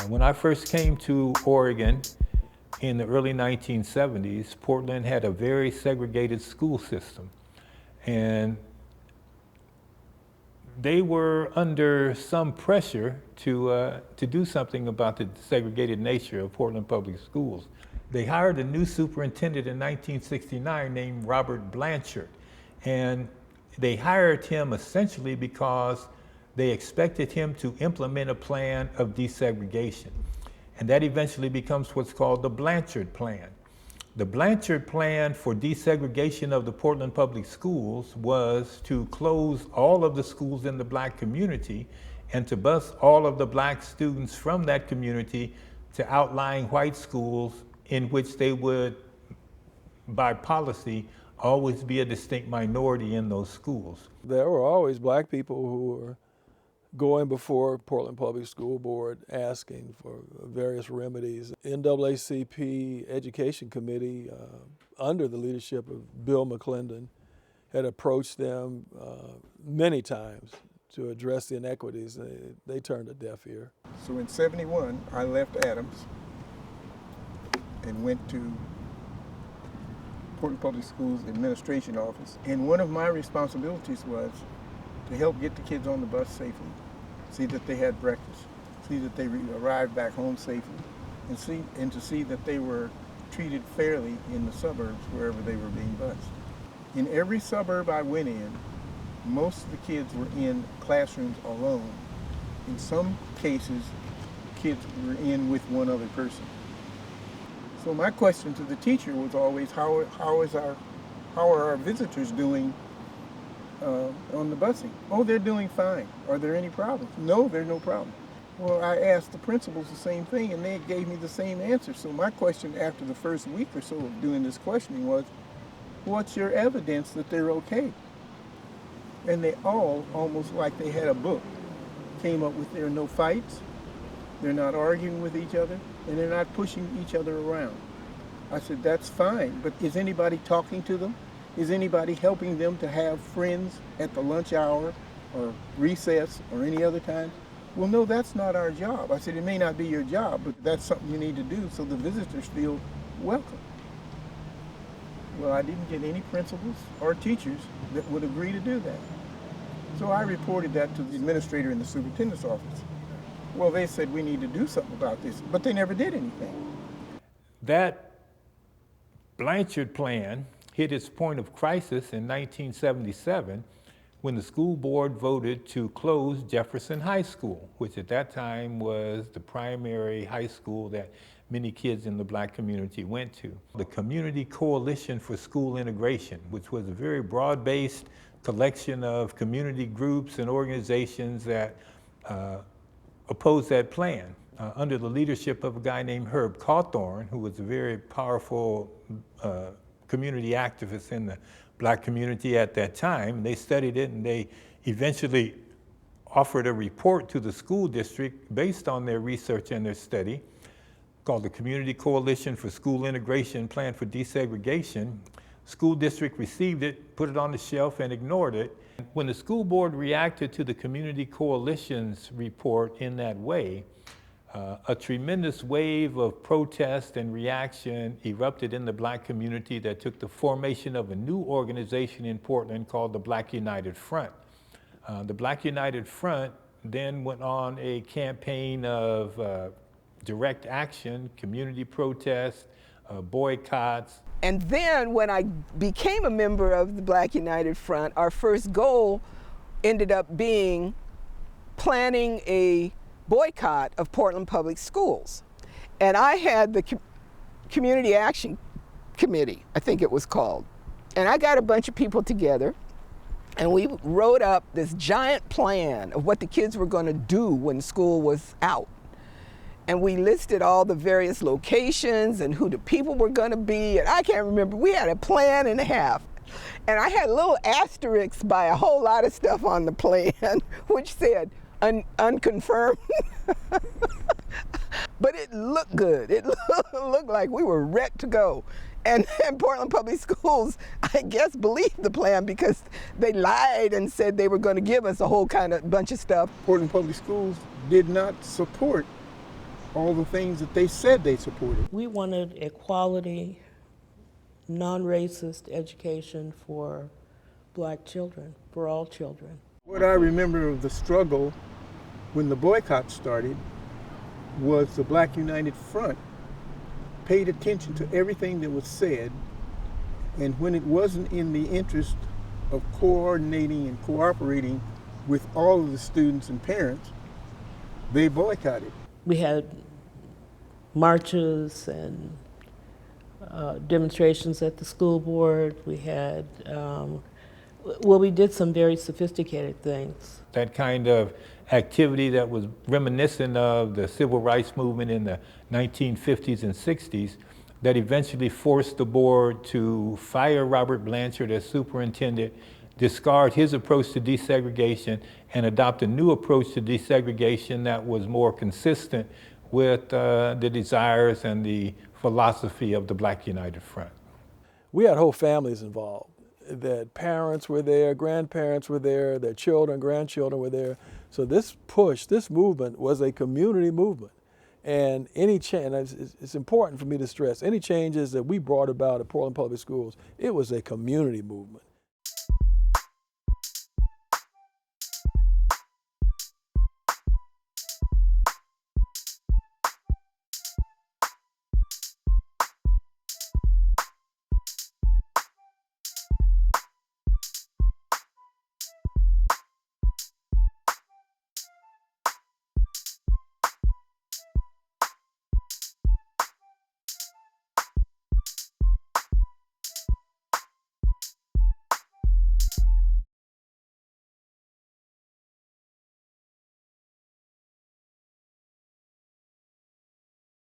When I first came to Oregon in the early 1970s, Portland had a very segregated school system. And they were under some pressure to do something about the segregated nature of Portland Public Schools. They hired a new superintendent in 1969 named Robert Blanchard. And they hired him essentially because they expected him to implement a plan of desegregation. And that eventually becomes what's called the Blanchard Plan. The Blanchard Plan for desegregation of the Portland Public Schools was to close all of the schools in the black community and to bus all of the black students from that community to outlying white schools in which they would, by policy, always be a distinct minority in those schools. There were always black people who were going before Portland Public School Board asking for various remedies. NAACP Education Committee, under the leadership of Bill McClendon, had approached them many times to address the inequities. They turned a deaf ear. So in '71, I left Adams and went to Portland Public Schools Administration Office. And one of my responsibilities was to help get the kids on the bus safely, see that they had breakfast, see that they arrived back home safely, and to see that they were treated fairly in the suburbs wherever they were being bused. In every suburb I went in, most of the kids were in classrooms alone. In some cases, kids were in with one other person. So my question to the teacher was always, how are our visitors doing on the busing? Oh, they're doing fine. Are there any problems? No, there's no problem. Well, I asked the principals the same thing, and they gave me the same answer. So my question after the first week or so of doing this questioning was, what's your evidence that they're okay? And they all, almost like they had a book, came up with there are no fights, they're not arguing with each other, and they're not pushing each other around. I said, that's fine, but is anybody talking to them? Is anybody helping them to have friends at the lunch hour or recess or any other time? Well, no, that's not our job. I said, it may not be your job, but that's something you need to do so the visitors feel welcome. Well, I didn't get any principals or teachers that would agree to do that. So I reported that to the administrator in the superintendent's office. Well, they said we need to do something about this, but they never did anything. That Blanchard Plan hit its point of crisis in 1977 when the school board voted to close Jefferson High School, which at that time was the primary high school that many kids in the black community went to. The Community Coalition for School Integration, which was a very broad-based collection of community groups and organizations that opposed that plan under the leadership of a guy named Herb Cawthorn, who was a very powerful community activist in the black community at that time. They studied it and they eventually offered a report to the school district based on their research and their study called the Community Coalition for School Integration Plan for Desegregation. School district received it, put it on the shelf, and ignored it. When the school board reacted to the Community Coalition's report in that way, a tremendous wave of protest and reaction erupted in the black community that took the formation of a new organization in Portland called the Black United Front. The Black United Front then went on a campaign of direct action, community protest, boycotts. And then when I became a member of the Black United Front, our first goal ended up being planning a boycott of Portland Public Schools. And I had the Community Action Committee, I think it was called. And I got a bunch of people together and we wrote up this giant plan of what the kids were going to do when school was out. And we listed all the various locations and who the people were going to be. And I can't remember, we had a plan and a half. And I had little asterisks by a whole lot of stuff on the plan, which said unconfirmed. But it looked good. It looked like we were ready to go. And Portland Public Schools, I guess, believed the plan because they lied and said they were going to give us a whole kind of bunch of stuff. Portland Public Schools did not support all the things that they said they supported. We wanted a quality, non-racist education for black children, for all children. What I remember of the struggle when the boycott started was the Black United Front paid attention to everything that was said, and when it wasn't in the interest of coordinating and cooperating with all of the students and parents, they boycotted. We had marches and demonstrations at the school board. We had, we did some very sophisticated things. That kind of activity that was reminiscent of the civil rights movement in the 1950s and 60s that eventually forced the board to fire Robert Blanchard as superintendent, discard his approach to desegregation, and adopt a new approach to desegregation that was more consistent with the desires and the philosophy of the Black United Front. We had whole families involved. That parents were there, grandparents were there, their children, grandchildren were there. So this push, this movement was a community movement. And any change, it's important for me to stress, any changes that we brought about at Portland Public Schools, it was a community movement.